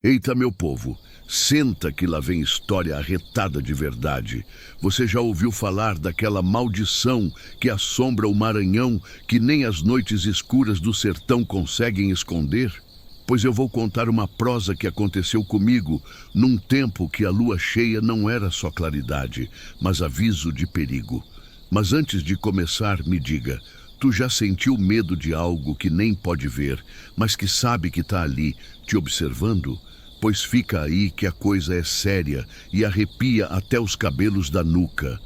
Eita, meu povo, senta que lá vem história arretada de verdade. Você já ouviu falar daquela maldição que assombra o Maranhão, que nem as noites escuras do sertão conseguem esconder? Pois eu vou contar uma prosa que aconteceu comigo num tempo que a lua cheia não era só claridade, mas aviso de perigo. Mas antes de começar, me diga, tu já sentiu medo de algo que nem pode ver, mas que sabe que está ali, te observando? Pois fica aí que a coisa é séria e arrepia até os cabelos da nuca.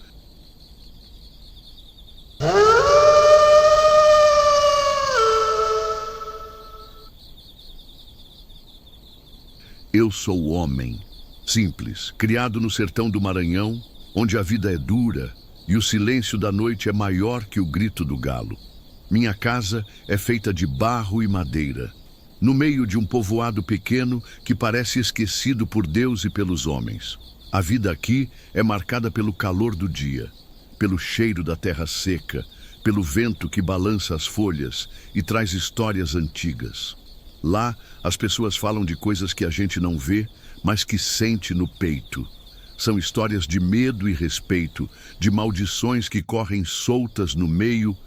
Eu sou homem, simples, criado no sertão do Maranhão, onde a vida é dura e o silêncio da noite é maior que o grito do galo. Minha casa é feita de barro e madeira, no meio de um povoado pequeno que parece esquecido por Deus e pelos homens. A vida aqui é marcada pelo calor do dia, pelo cheiro da terra seca, pelo vento que balança as folhas e traz histórias antigas. Lá, as pessoas falam de coisas que a gente não vê, mas que sente no peito. São histórias de medo e respeito, de maldições que correm soltas no meio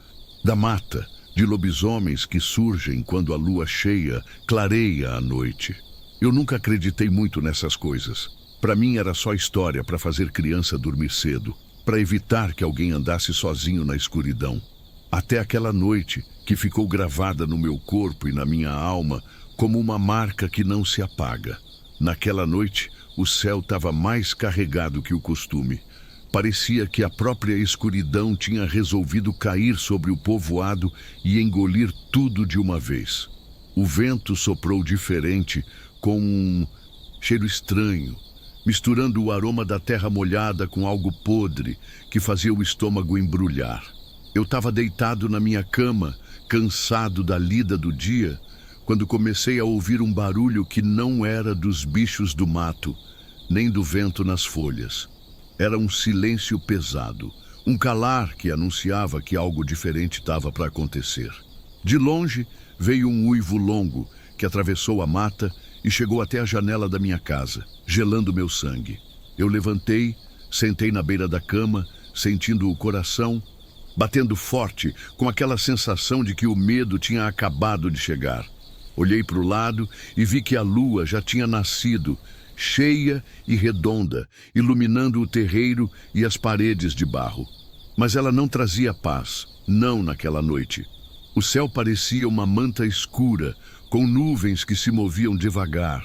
da mata, de lobisomens que surgem quando a lua cheia clareia a noite. Eu nunca acreditei muito nessas coisas. Para mim era só história para fazer criança dormir cedo, para evitar que alguém andasse sozinho na escuridão. Até aquela noite que ficou gravada no meu corpo e na minha alma como uma marca que não se apaga. Naquela noite, o céu estava mais carregado que o costume. Parecia que a própria escuridão tinha resolvido cair sobre o povoado e engolir tudo de uma vez. O vento soprou diferente, com um cheiro estranho, misturando o aroma da terra molhada com algo podre que fazia o estômago embrulhar. Eu estava deitado na minha cama, cansado da lida do dia, quando comecei a ouvir um barulho que não era dos bichos do mato, nem do vento nas folhas. Era um silêncio pesado, um calar que anunciava que algo diferente estava para acontecer. De longe veio um uivo longo que atravessou a mata e chegou até a janela da minha casa, gelando meu sangue. Eu levantei, sentei na beira da cama, sentindo o coração batendo forte, com aquela sensação de que o medo tinha acabado de chegar. Olhei para o lado e vi que a lua já tinha nascido, cheia e redonda, iluminando o terreiro e as paredes de barro. Mas ela não trazia paz, não naquela noite. O céu parecia uma manta escura, com nuvens que se moviam devagar,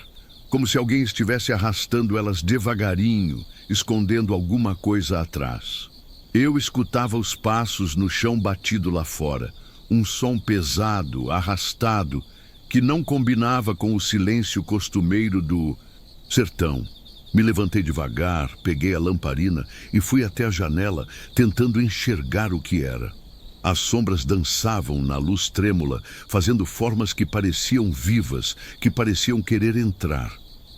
como se alguém estivesse arrastando elas devagarinho, escondendo alguma coisa atrás. Eu escutava os passos no chão batido lá fora, um som pesado, arrastado, que não combinava com o silêncio costumeiro do sertão. Me levantei devagar, peguei a lamparina e fui até a janela, tentando enxergar o que era. As sombras dançavam na luz trêmula, fazendo formas que pareciam vivas, que pareciam querer entrar.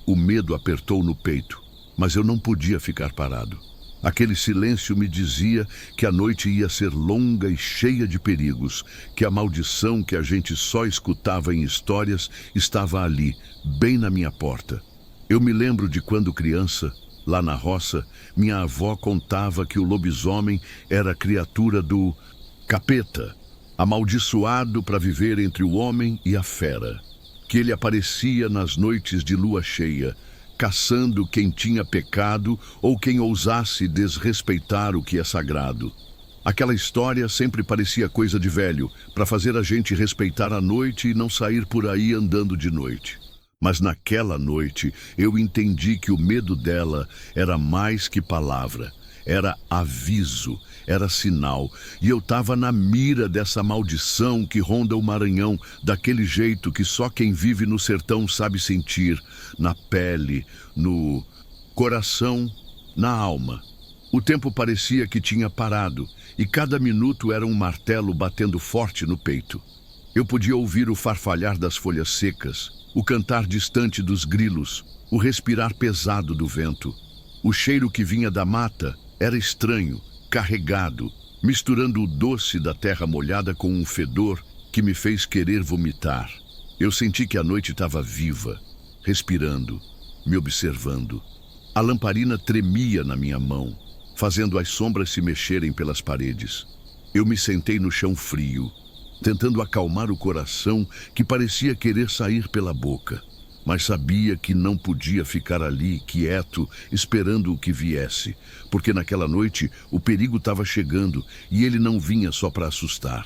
O medo apertou no peito, mas eu não podia ficar parado. Aquele silêncio me dizia que a noite ia ser longa e cheia de perigos, que a maldição que a gente só escutava em histórias estava ali, bem na minha porta. Eu me lembro de quando criança, lá na roça, minha avó contava que o lobisomem era criatura do capeta, amaldiçoado para viver entre o homem e a fera, que ele aparecia nas noites de lua cheia, caçando quem tinha pecado ou quem ousasse desrespeitar o que é sagrado. Aquela história sempre parecia coisa de velho, para fazer a gente respeitar a noite e não sair por aí andando de noite. Mas naquela noite eu entendi que o medo dela era mais que palavra, era aviso, era sinal, e eu estava na mira dessa maldição que ronda o Maranhão, daquele jeito que só quem vive no sertão sabe sentir, na pele, no coração, na alma. O tempo parecia que tinha parado, e cada minuto era um martelo batendo forte no peito. Eu podia ouvir o farfalhar das folhas secas, o cantar distante dos grilos, o respirar pesado do vento. O cheiro que vinha da mata era estranho, carregado, misturando o doce da terra molhada com um fedor que me fez querer vomitar. Eu senti que a noite estava viva, respirando, me observando. A lamparina tremia na minha mão, fazendo as sombras se mexerem pelas paredes. Eu me sentei no chão frio, tentando acalmar o coração que parecia querer sair pela boca. Mas sabia que não podia ficar ali, quieto, esperando o que viesse, porque naquela noite o perigo estava chegando e ele não vinha só para assustar.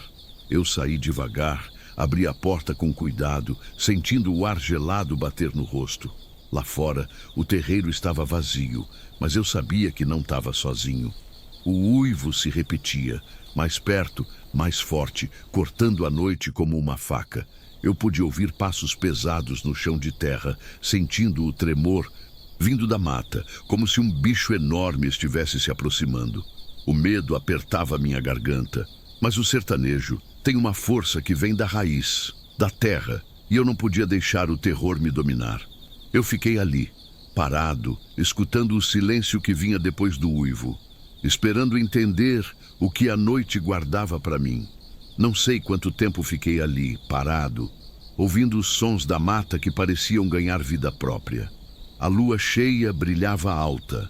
Eu saí devagar, abri a porta com cuidado, sentindo o ar gelado bater no rosto. Lá fora, o terreiro estava vazio, mas eu sabia que não estava sozinho. O uivo se repetia, mais perto, mais forte, cortando a noite como uma faca. Eu pude ouvir passos pesados no chão de terra, sentindo o tremor vindo da mata, como se um bicho enorme estivesse se aproximando. O medo apertava minha garganta, mas o sertanejo tem uma força que vem da raiz, da terra, e eu não podia deixar o terror me dominar. Eu fiquei ali, parado, escutando o silêncio que vinha depois do uivo, esperando entender o que a noite guardava para mim. Não sei quanto tempo fiquei ali, parado, ouvindo os sons da mata que pareciam ganhar vida própria. A lua cheia brilhava alta,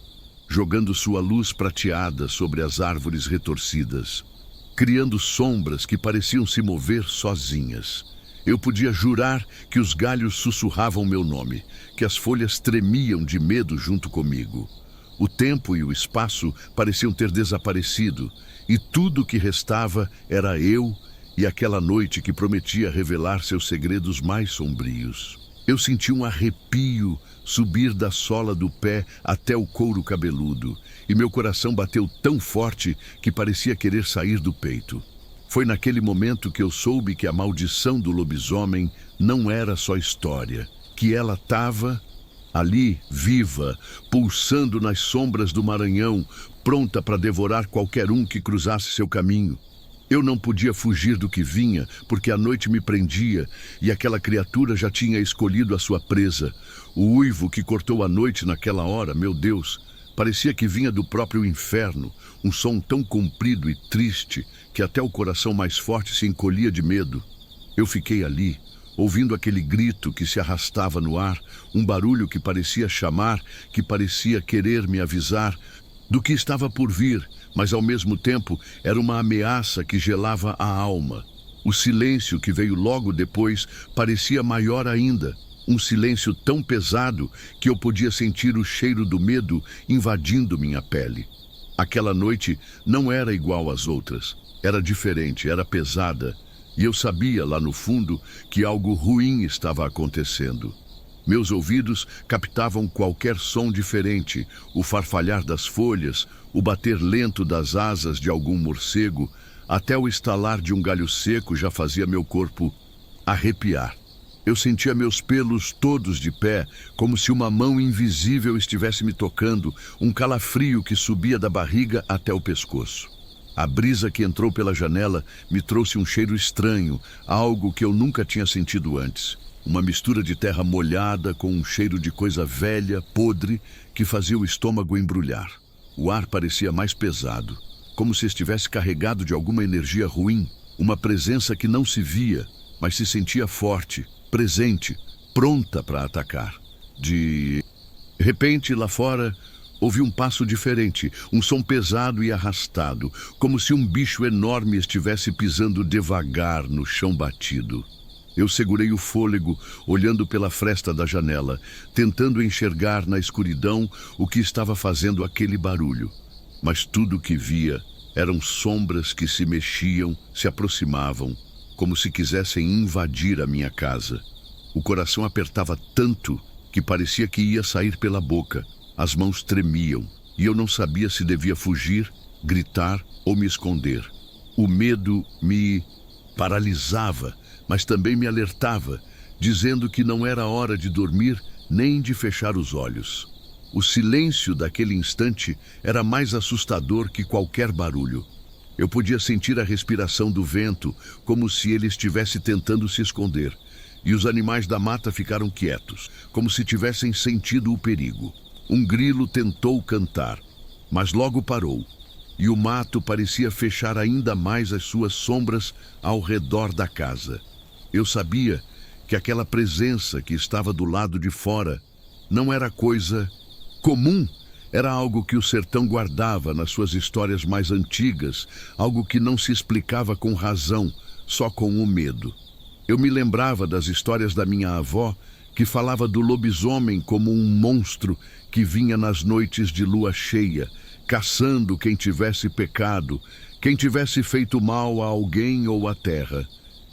jogando sua luz prateada sobre as árvores retorcidas, criando sombras que pareciam se mover sozinhas. Eu podia jurar que os galhos sussurravam meu nome, que as folhas tremiam de medo junto comigo. O tempo e o espaço pareciam ter desaparecido, e tudo o que restava era eu e aquela noite que prometia revelar seus segredos mais sombrios. Eu senti um arrepio subir da sola do pé até o couro cabeludo, e meu coração bateu tão forte que parecia querer sair do peito. Foi naquele momento que eu soube que a maldição do lobisomem não era só história, que ela estava ali, viva, pulsando nas sombras do Maranhão, pronta para devorar qualquer um que cruzasse seu caminho. Eu não podia fugir do que vinha, porque a noite me prendia e aquela criatura já tinha escolhido a sua presa. O uivo que cortou a noite naquela hora, meu Deus, parecia que vinha do próprio inferno, um som tão comprido e triste que até o coração mais forte se encolhia de medo. Eu fiquei ali, ouvindo aquele grito que se arrastava no ar, um barulho que parecia chamar, que parecia querer me avisar do que estava por vir, mas ao mesmo tempo era uma ameaça que gelava a alma. O silêncio que veio logo depois parecia maior ainda, um silêncio tão pesado que eu podia sentir o cheiro do medo invadindo minha pele. Aquela noite não era igual às outras, era diferente, era pesada, e eu sabia lá no fundo que algo ruim estava acontecendo. Meus ouvidos captavam qualquer som diferente, o farfalhar das folhas, o bater lento das asas de algum morcego, até o estalar de um galho seco já fazia meu corpo arrepiar. Eu sentia meus pelos todos de pé, como se uma mão invisível estivesse me tocando, um calafrio que subia da barriga até o pescoço. A brisa que entrou pela janela me trouxe um cheiro estranho, algo que eu nunca tinha sentido antes. Uma mistura de terra molhada com um cheiro de coisa velha, podre, que fazia o estômago embrulhar. O ar parecia mais pesado, como se estivesse carregado de alguma energia ruim, uma presença que não se via, mas se sentia forte, presente, pronta para atacar. De repente, lá fora, ouvi um passo diferente, um som pesado e arrastado, como se um bicho enorme estivesse pisando devagar no chão batido. Eu segurei o fôlego, olhando pela fresta da janela, tentando enxergar na escuridão o que estava fazendo aquele barulho. Mas tudo o que via eram sombras que se mexiam, se aproximavam, como se quisessem invadir a minha casa. O coração apertava tanto que parecia que ia sair pela boca. As mãos tremiam e eu não sabia se devia fugir, gritar ou me esconder. O medo me paralisava, mas também me alertava, dizendo que não era hora de dormir nem de fechar os olhos. O silêncio daquele instante era mais assustador que qualquer barulho. Eu podia sentir a respiração do vento, como se ele estivesse tentando se esconder, e os animais da mata ficaram quietos, como se tivessem sentido o perigo. Um grilo tentou cantar, mas logo parou, e o mato parecia fechar ainda mais as suas sombras ao redor da casa. Eu sabia que aquela presença que estava do lado de fora não era coisa comum, era algo que o sertão guardava nas suas histórias mais antigas, algo que não se explicava com razão, só com o medo. Eu me lembrava das histórias da minha avó, que falava do lobisomem como um monstro que vinha nas noites de lua cheia, caçando quem tivesse pecado, quem tivesse feito mal a alguém ou à terra.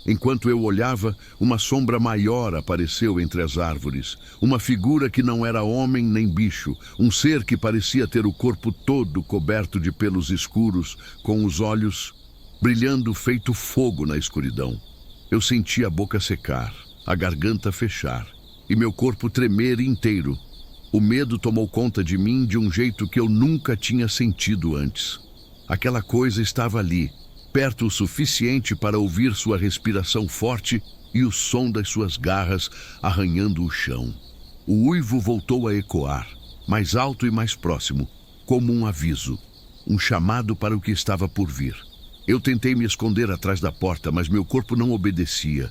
Enquanto eu olhava, uma sombra maior apareceu entre as árvores. Uma figura que não era homem nem bicho. Um ser que parecia ter o corpo todo coberto de pelos escuros, com os olhos brilhando feito fogo na escuridão. Eu senti a boca secar, a garganta fechar e meu corpo tremer inteiro. O medo tomou conta de mim de um jeito que eu nunca tinha sentido antes. Aquela coisa estava ali, perto o suficiente para ouvir sua respiração forte e o som das suas garras arranhando o chão. O uivo voltou a ecoar, mais alto e mais próximo, como um aviso, um chamado para o que estava por vir. Eu tentei me esconder atrás da porta, mas meu corpo não obedecia.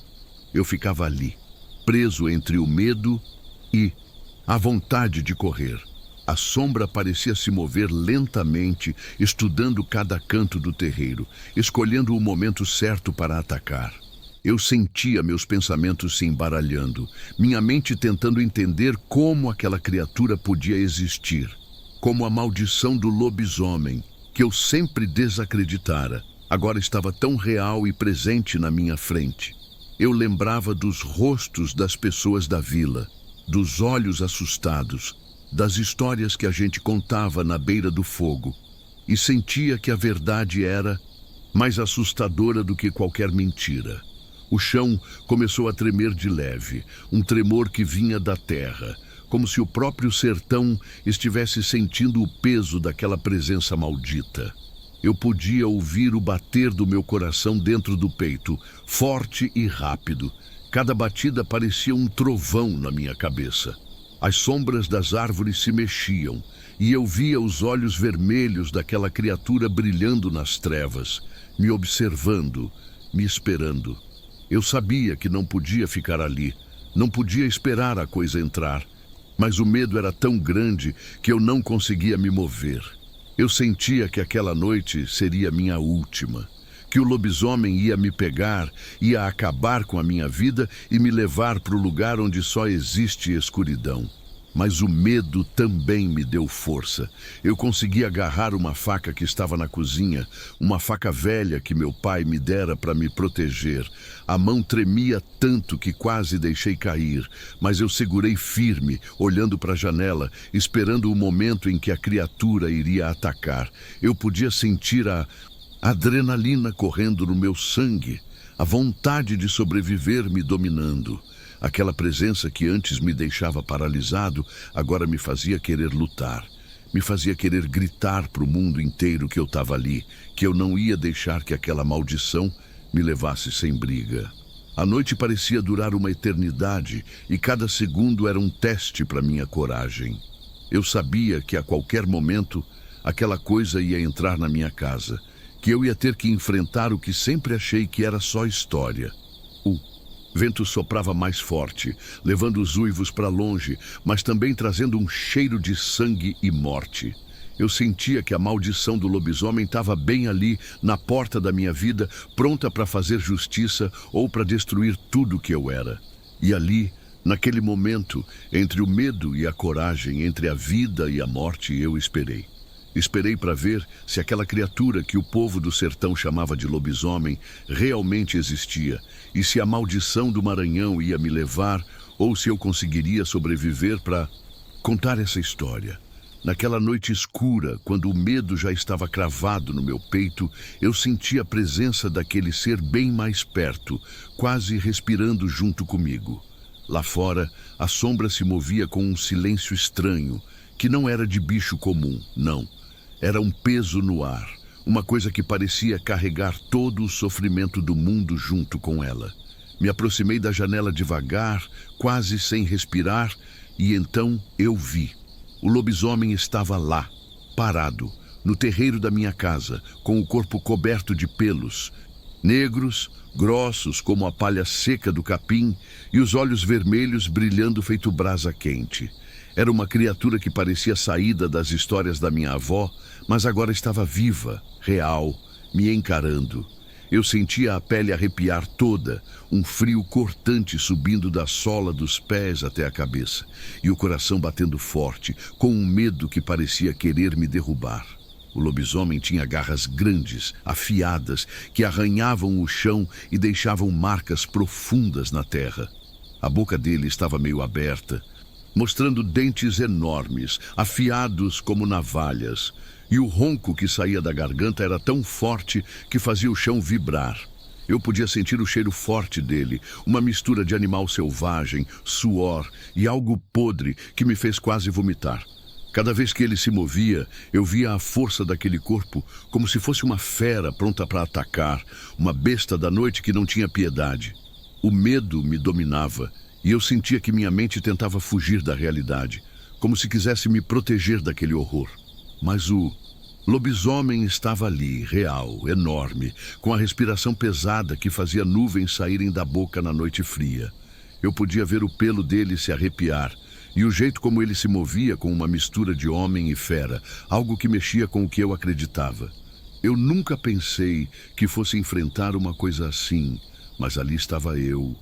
Eu ficava ali, preso entre o medo e a vontade de correr. A sombra parecia se mover lentamente, estudando cada canto do terreiro, escolhendo o momento certo para atacar. Eu sentia meus pensamentos se embaralhando, minha mente tentando entender como aquela criatura podia existir, como a maldição do lobisomem, que eu sempre desacreditara, agora estava tão real e presente na minha frente. Eu lembrava dos rostos das pessoas da vila, dos olhos assustados, das histórias que a gente contava na beira do fogo, e sentia que a verdade era mais assustadora do que qualquer mentira. O chão começou a tremer de leve, um tremor que vinha da terra, como se o próprio sertão estivesse sentindo o peso daquela presença maldita. Eu podia ouvir o bater do meu coração dentro do peito, forte e rápido. Cada batida parecia um trovão na minha cabeça. As sombras das árvores se mexiam, e eu via os olhos vermelhos daquela criatura brilhando nas trevas, me observando, me esperando. Eu sabia que não podia ficar ali, não podia esperar a coisa entrar, mas o medo era tão grande que eu não conseguia me mover. Eu sentia que aquela noite seria minha última, que o lobisomem ia me pegar, ia acabar com a minha vida e me levar para o lugar onde só existe escuridão. Mas o medo também me deu força. Eu consegui agarrar uma faca que estava na cozinha, uma faca velha que meu pai me dera para me proteger. A mão tremia tanto que quase deixei cair, mas eu segurei firme, olhando para a janela, esperando o momento em que a criatura iria atacar. Eu podia sentir a adrenalina correndo no meu sangue, a vontade de sobreviver me dominando. Aquela presença que antes me deixava paralisado, agora me fazia querer lutar. Me fazia querer gritar para o mundo inteiro que eu estava ali, que eu não ia deixar que aquela maldição me levasse sem briga. A noite parecia durar uma eternidade e cada segundo era um teste para minha coragem. Eu sabia que a qualquer momento aquela coisa ia entrar na minha casa, que eu ia ter que enfrentar o que sempre achei que era só história. O vento soprava mais forte, levando os uivos para longe, mas também trazendo um cheiro de sangue e morte. Eu sentia que a maldição do lobisomem estava bem ali, na porta da minha vida, pronta para fazer justiça ou para destruir tudo que eu era. E ali, naquele momento, entre o medo e a coragem, entre a vida e a morte, eu esperei. Esperei para ver se aquela criatura que o povo do sertão chamava de lobisomem realmente existia, e se a maldição do Maranhão ia me levar, ou se eu conseguiria sobreviver para contar essa história. Naquela noite escura, quando o medo já estava cravado no meu peito, eu senti a presença daquele ser bem mais perto, quase respirando junto comigo. Lá fora, a sombra se movia com um silêncio estranho, que não era de bicho comum, não. Era um peso no ar, uma coisa que parecia carregar todo o sofrimento do mundo junto com ela. Me aproximei da janela devagar, quase sem respirar, e então eu vi. O lobisomem estava lá, parado, no terreiro da minha casa, com o corpo coberto de pelos, negros, grossos como a palha seca do capim, e os olhos vermelhos brilhando feito brasa quente. Era uma criatura que parecia saída das histórias da minha avó, mas agora estava viva, real, me encarando. Eu sentia a pele arrepiar toda, um frio cortante subindo da sola dos pés até a cabeça, e o coração batendo forte, com um medo que parecia querer me derrubar. O lobisomem tinha garras grandes, afiadas, que arranhavam o chão e deixavam marcas profundas na terra. A boca dele estava meio aberta, mostrando dentes enormes, afiados como navalhas, e o ronco que saía da garganta era tão forte que fazia o chão vibrar. Eu podia sentir o cheiro forte dele, uma mistura de animal selvagem, suor e algo podre que me fez quase vomitar. Cada vez que ele se movia, eu via a força daquele corpo como se fosse uma fera pronta para atacar, uma besta da noite que não tinha piedade. O medo me dominava e eu sentia que minha mente tentava fugir da realidade, como se quisesse me proteger daquele horror. Mas o lobisomem estava ali, real, enorme, com a respiração pesada que fazia nuvens saírem da boca na noite fria. Eu podia ver o pelo dele se arrepiar, e o jeito como ele se movia com uma mistura de homem e fera, algo que mexia com o que eu acreditava. Eu nunca pensei que fosse enfrentar uma coisa assim, mas ali estava eu,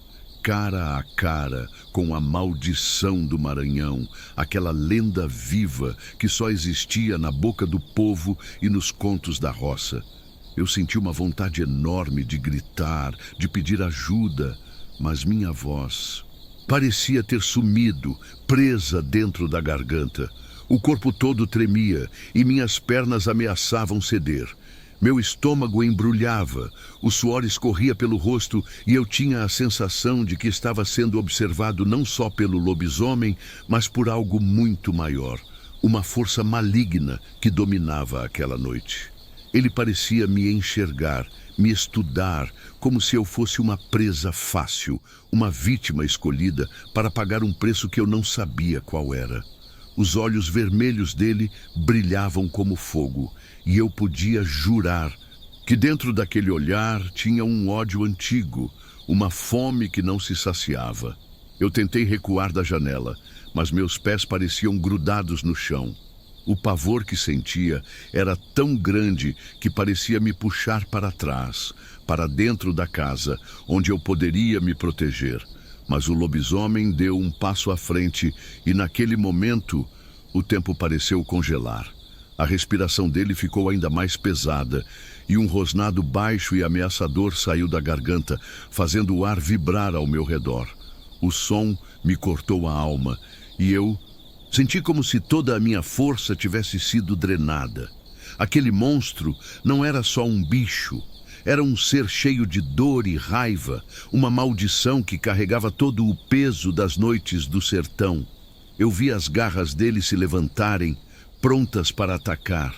cara a cara com a maldição do Maranhão, aquela lenda viva que só existia na boca do povo e nos contos da roça. Eu senti uma vontade enorme de gritar, de pedir ajuda, mas minha voz parecia ter sumido, presa dentro da garganta. O corpo todo tremia e minhas pernas ameaçavam ceder. Meu estômago embrulhava, o suor escorria pelo rosto e eu tinha a sensação de que estava sendo observado não só pelo lobisomem, mas por algo muito maior, uma força maligna que dominava aquela noite. Ele parecia me enxergar, me estudar, como se eu fosse uma presa fácil, uma vítima escolhida para pagar um preço que eu não sabia qual era. Os olhos vermelhos dele brilhavam como fogo, e eu podia jurar que dentro daquele olhar tinha um ódio antigo, uma fome que não se saciava. Eu tentei recuar da janela, mas meus pés pareciam grudados no chão. O pavor que sentia era tão grande que parecia me puxar para trás, para dentro da casa, onde eu poderia me proteger. Mas o lobisomem deu um passo à frente e, naquele momento, o tempo pareceu congelar. A respiração dele ficou ainda mais pesada e um rosnado baixo e ameaçador saiu da garganta, fazendo o ar vibrar ao meu redor. O som me cortou a alma e eu senti como se toda a minha força tivesse sido drenada. Aquele monstro não era só um bicho, era um ser cheio de dor e raiva, uma maldição que carregava todo o peso das noites do sertão. Eu vi as garras dele se levantarem, prontas para atacar,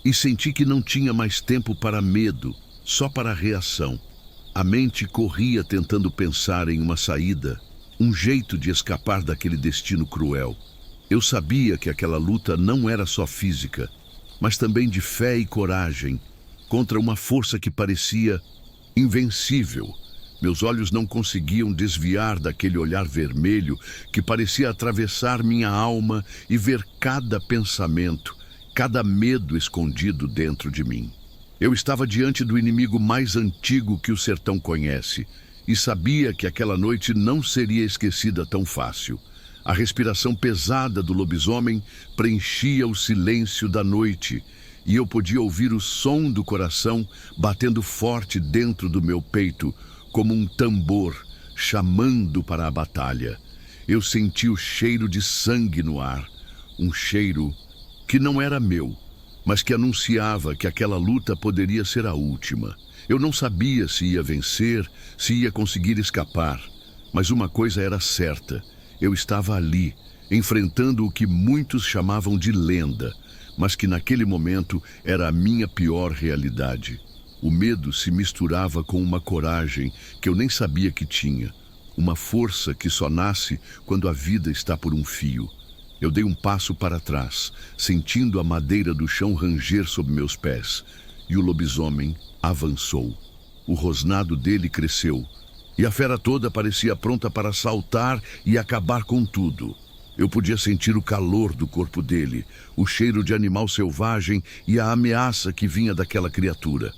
e senti que não tinha mais tempo para medo, só para reação. A mente corria tentando pensar em uma saída, um jeito de escapar daquele destino cruel. Eu sabia que aquela luta não era só física, mas também de fé e coragem, contra uma força que parecia invencível. Meus olhos não conseguiam desviar daquele olhar vermelho que parecia atravessar minha alma e ver cada pensamento, cada medo escondido dentro de mim. Eu estava diante do inimigo mais antigo que o sertão conhece e sabia que aquela noite não seria esquecida tão fácil. A respiração pesada do lobisomem preenchia o silêncio da noite e eu podia ouvir o som do coração batendo forte dentro do meu peito, como um tambor chamando para a batalha. Eu senti o cheiro de sangue no ar, um cheiro que não era meu, mas que anunciava que aquela luta poderia ser a última. Eu não sabia se ia vencer, se ia conseguir escapar, mas uma coisa era certa: eu estava ali, enfrentando o que muitos chamavam de lenda, mas que naquele momento era a minha pior realidade. O medo se misturava com uma coragem que eu nem sabia que tinha, uma força que só nasce quando a vida está por um fio. Eu dei um passo para trás, sentindo a madeira do chão ranger sob meus pés, e o lobisomem avançou. O rosnado dele cresceu, e a fera toda parecia pronta para saltar e acabar com tudo. Eu podia sentir o calor do corpo dele, o cheiro de animal selvagem e a ameaça que vinha daquela criatura.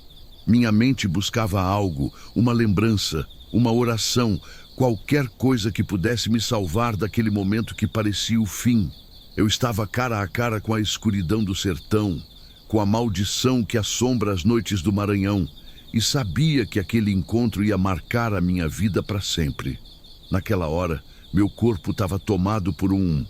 Minha mente buscava algo, uma lembrança, uma oração, qualquer coisa que pudesse me salvar daquele momento que parecia o fim. Eu estava cara a cara com a escuridão do sertão, com a maldição que assombra as noites do Maranhão, e sabia que aquele encontro ia marcar a minha vida para sempre. Naquela hora, meu corpo estava tomado por um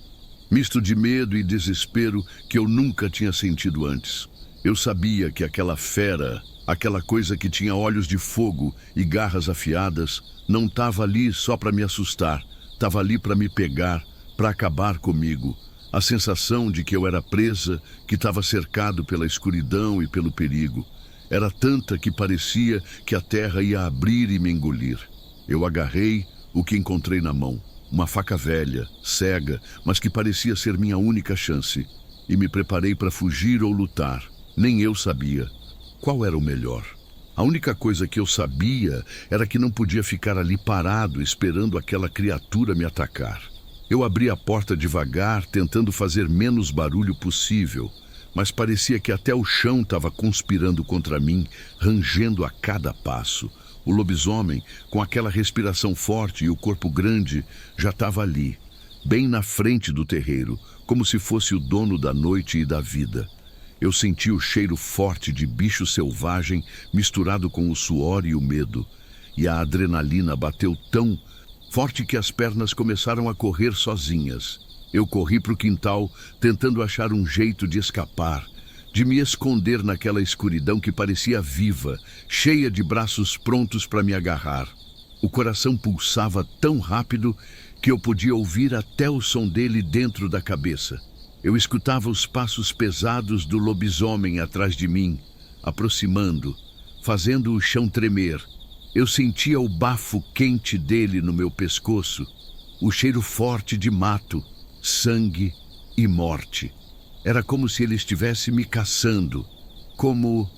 misto de medo e desespero que eu nunca tinha sentido antes. Eu sabia que aquela fera, aquela coisa que tinha olhos de fogo e garras afiadas, não estava ali só para me assustar, estava ali para me pegar, para acabar comigo. A sensação de que eu era presa, que estava cercado pela escuridão e pelo perigo, era tanta que parecia que a terra ia abrir e me engolir. Eu agarrei o que encontrei na mão, uma faca velha, cega, mas que parecia ser minha única chance, e me preparei para fugir ou lutar. Nem eu sabia qual era o melhor. A única coisa que eu sabia era que não podia ficar ali parado esperando aquela criatura me atacar. Eu abri a porta devagar, tentando fazer menos barulho possível, mas parecia que até o chão estava conspirando contra mim, rangendo a cada passo. O lobisomem, com aquela respiração forte e o corpo grande, já estava ali, bem na frente do terreiro, como se fosse o dono da noite e da vida. Eu senti o cheiro forte de bicho selvagem misturado com o suor e o medo, e a adrenalina bateu tão forte que as pernas começaram a correr sozinhas. Eu corri para o quintal, tentando achar um jeito de escapar, de me esconder naquela escuridão que parecia viva, cheia de braços prontos para me agarrar. O coração pulsava tão rápido que eu podia ouvir até o som dele dentro da cabeça. Eu escutava os passos pesados do lobisomem atrás de mim, aproximando, fazendo o chão tremer. Eu sentia o bafo quente dele no meu pescoço, o cheiro forte de mato, sangue e morte. Era como se ele estivesse me caçando, como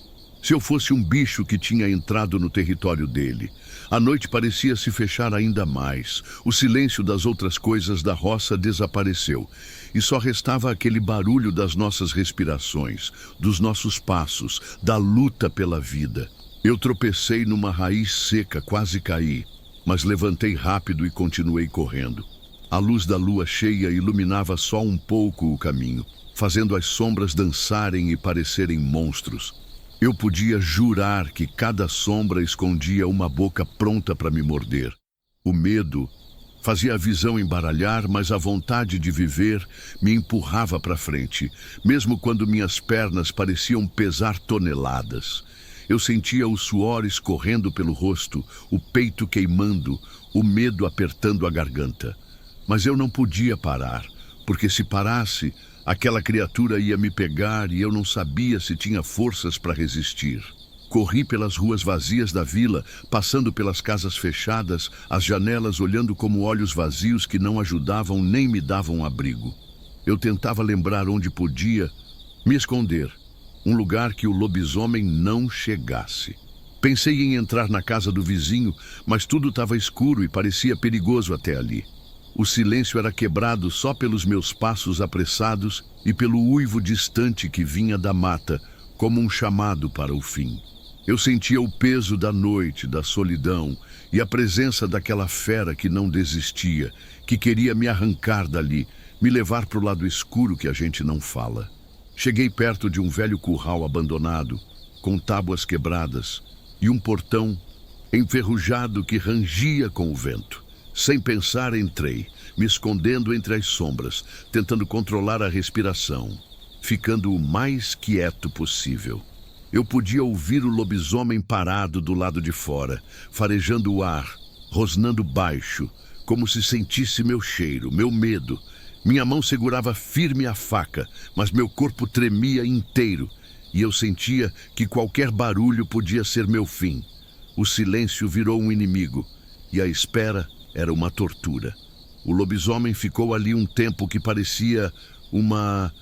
se eu fosse um bicho que tinha entrado no território dele. A noite parecia se fechar ainda mais. O silêncio das outras coisas da roça desapareceu, e só restava aquele barulho das nossas respirações, dos nossos passos, da luta pela vida. Eu tropecei numa raiz seca, quase caí, mas levantei rápido e continuei correndo. A luz da lua cheia iluminava só um pouco o caminho, fazendo as sombras dançarem e parecerem monstros. Eu podia jurar que cada sombra escondia uma boca pronta para me morder. O medo fazia a visão embaralhar, mas a vontade de viver me empurrava para frente, mesmo quando minhas pernas pareciam pesar toneladas. Eu sentia o suor escorrendo pelo rosto, o peito queimando, o medo apertando a garganta. Mas eu não podia parar, porque se parasse, aquela criatura ia me pegar e eu não sabia se tinha forças para resistir. Corri pelas ruas vazias da vila, passando pelas casas fechadas, as janelas olhando como olhos vazios que não ajudavam nem me davam abrigo. Eu tentava lembrar onde podia me esconder, um lugar que o lobisomem não chegasse. Pensei em entrar na casa do vizinho, mas tudo estava escuro e parecia perigoso até ali. O silêncio era quebrado só pelos meus passos apressados e pelo uivo distante que vinha da mata, como um chamado para o fim. Eu sentia o peso da noite, da solidão e a presença daquela fera que não desistia, que queria me arrancar dali, me levar para o lado escuro que a gente não fala. Cheguei perto de um velho curral abandonado, com tábuas quebradas e um portão enferrujado que rangia com o vento. Sem pensar, entrei, me escondendo entre as sombras, tentando controlar a respiração, ficando o mais quieto possível. Eu podia ouvir o lobisomem parado do lado de fora, farejando o ar, rosnando baixo, como se sentisse meu cheiro, meu medo. Minha mão segurava firme a faca, mas meu corpo tremia inteiro, e eu sentia que qualquer barulho podia ser meu fim. O silêncio virou um inimigo, e a espera era uma tortura. O lobisomem ficou ali um tempo que parecia uma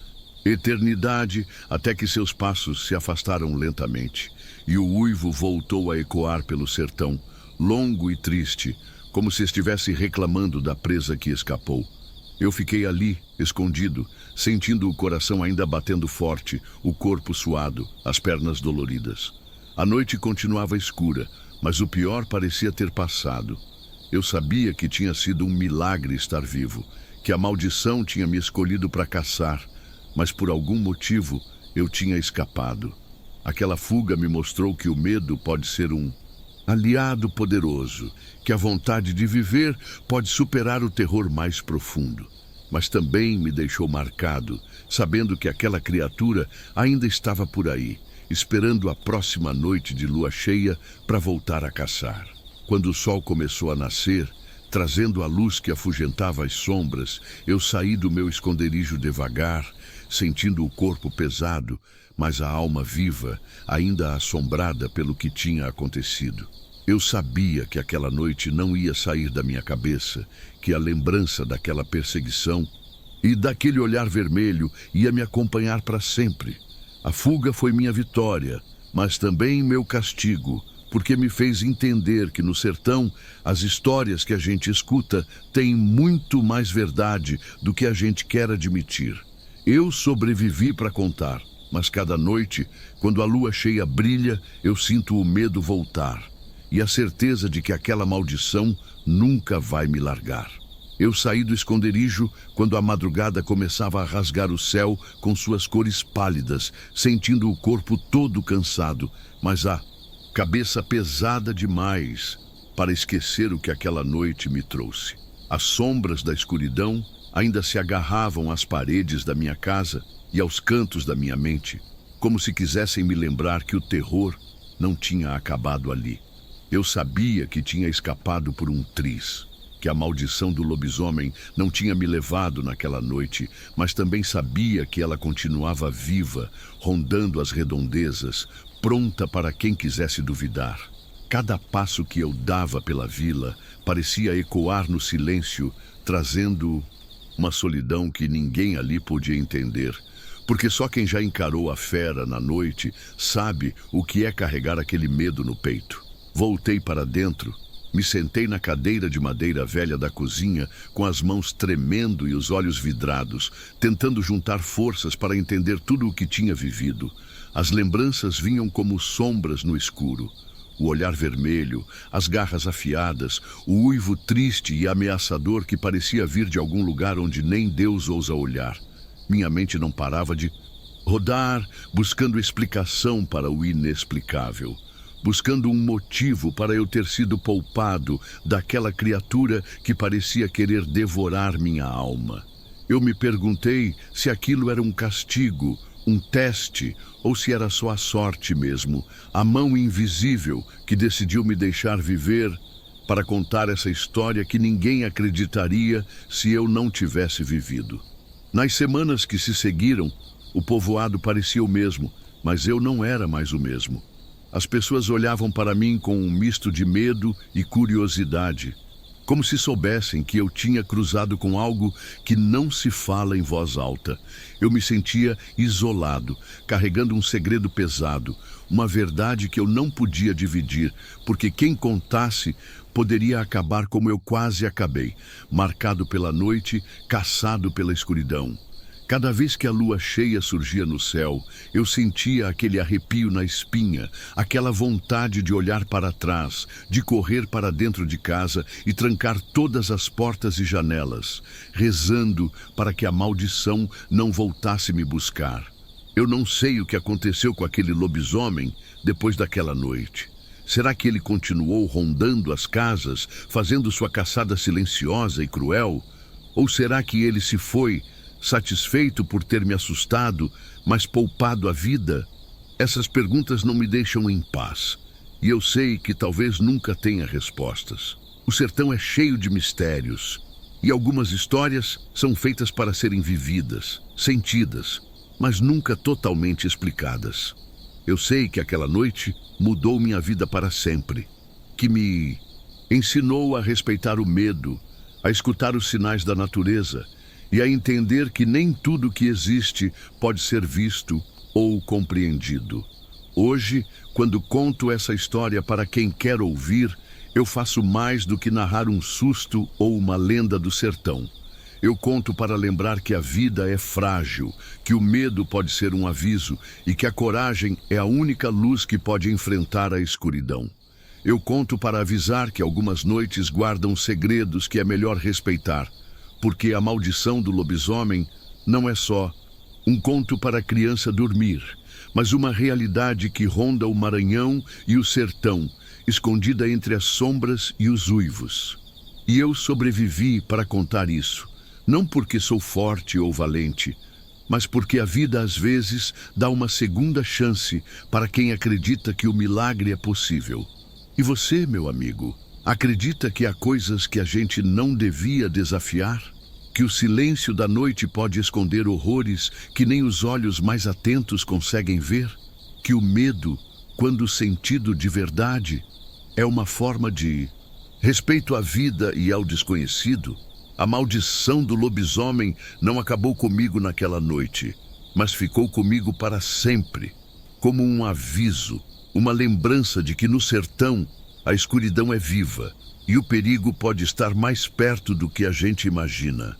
eternidade, até que seus passos se afastaram lentamente. e o uivo voltou a ecoar pelo sertão, longo e triste, como se estivesse reclamando da presa que escapou. Eu fiquei ali, escondido, sentindo o coração ainda batendo forte, o corpo suado, as pernas doloridas. A noite continuava escura, mas o pior parecia ter passado. Eu sabia que tinha sido um milagre estar vivo, que a maldição tinha me escolhido para caçar, mas por algum motivo eu tinha escapado. Aquela fuga me mostrou que o medo pode ser um aliado poderoso, que a vontade de viver pode superar o terror mais profundo. Mas também me deixou marcado, sabendo que aquela criatura ainda estava por aí, esperando a próxima noite de lua cheia para voltar a caçar. Quando o sol começou a nascer, trazendo a luz que afugentava as sombras, eu saí do meu esconderijo devagar, sentindo o corpo pesado, mas a alma viva, ainda assombrada pelo que tinha acontecido. Eu sabia que aquela noite não ia sair da minha cabeça, que a lembrança daquela perseguição e daquele olhar vermelho ia me acompanhar para sempre. A fuga foi minha vitória, mas também meu castigo, porque me fez entender que no sertão as histórias que a gente escuta têm muito mais verdade do que a gente quer admitir. Eu sobrevivi para contar, mas cada noite, quando a lua cheia brilha, eu sinto o medo voltar e a certeza de que aquela maldição nunca vai me largar. Eu saí do esconderijo quando a madrugada começava a rasgar o céu com suas cores pálidas, sentindo o corpo todo cansado, mas a cabeça pesada demais para esquecer o que aquela noite me trouxe. As sombras da escuridão ainda se agarravam às paredes da minha casa e aos cantos da minha mente, como se quisessem me lembrar que o terror não tinha acabado ali. Eu sabia que tinha escapado por um triz, que a maldição do lobisomem não tinha me levado naquela noite, mas também sabia que ela continuava viva, rondando as redondezas, pronta para quem quisesse duvidar. Cada passo que eu dava pela vila parecia ecoar no silêncio, trazendo uma solidão que ninguém ali podia entender, porque só quem já encarou a fera na noite sabe o que é carregar aquele medo no peito. Voltei para dentro, me sentei na cadeira de madeira velha da cozinha, com as mãos tremendo e os olhos vidrados, tentando juntar forças para entender tudo o que tinha vivido. As lembranças vinham como sombras no escuro. O olhar vermelho, as garras afiadas, o uivo triste e ameaçador que parecia vir de algum lugar onde nem Deus ousa olhar. Minha mente não parava de rodar, buscando explicação para o inexplicável, buscando um motivo para eu ter sido poupado daquela criatura que parecia querer devorar minha alma. Eu me perguntei se aquilo era um castigo, um teste, ou se era só a sorte mesmo, a mão invisível que decidiu me deixar viver para contar essa história que ninguém acreditaria se eu não tivesse vivido. Nas semanas que se seguiram, o povoado parecia o mesmo, mas eu não era mais o mesmo. As pessoas olhavam para mim com um misto de medo e curiosidade, como se soubessem que eu tinha cruzado com algo que não se fala em voz alta. Eu me sentia isolado, carregando um segredo pesado, uma verdade que eu não podia dividir, porque quem contasse poderia acabar como eu quase acabei, marcado pela noite, caçado pela escuridão. Cada vez que a lua cheia surgia no céu, eu sentia aquele arrepio na espinha, aquela vontade de olhar para trás, de correr para dentro de casa e trancar todas as portas e janelas, rezando para que a maldição não voltasse me buscar. Eu não sei o que aconteceu com aquele lobisomem depois daquela noite. Será que ele continuou rondando as casas, fazendo sua caçada silenciosa e cruel? Ou será que ele se foi, satisfeito por ter me assustado, mas poupado a vida? Essas perguntas não me deixam em paz, e eu sei que talvez nunca tenha respostas. O sertão é cheio de mistérios, e algumas histórias são feitas para serem vividas, sentidas, mas nunca totalmente explicadas. Eu sei que aquela noite mudou minha vida para sempre, que me ensinou a respeitar o medo, a escutar os sinais da natureza, e a entender que nem tudo que existe pode ser visto ou compreendido. Hoje, quando conto essa história para quem quer ouvir, eu faço mais do que narrar um susto ou uma lenda do sertão. Eu conto para lembrar que a vida é frágil, que o medo pode ser um aviso e que a coragem é a única luz que pode enfrentar a escuridão. Eu conto para avisar que algumas noites guardam segredos que é melhor respeitar, porque a maldição do lobisomem não é só um conto para a criança dormir, mas uma realidade que ronda o Maranhão e o sertão, escondida entre as sombras e os uivos. E eu sobrevivi para contar isso, não porque sou forte ou valente, mas porque a vida às vezes dá uma segunda chance para quem acredita que o milagre é possível. E você, meu amigo, acredita que há coisas que a gente não devia desafiar? Que o silêncio da noite pode esconder horrores que nem os olhos mais atentos conseguem ver? Que o medo, quando sentido de verdade, é uma forma de respeito à vida e ao desconhecido? A maldição do lobisomem não acabou comigo naquela noite, mas ficou comigo para sempre, como um aviso, uma lembrança de que no sertão a escuridão é viva e o perigo pode estar mais perto do que a gente imagina.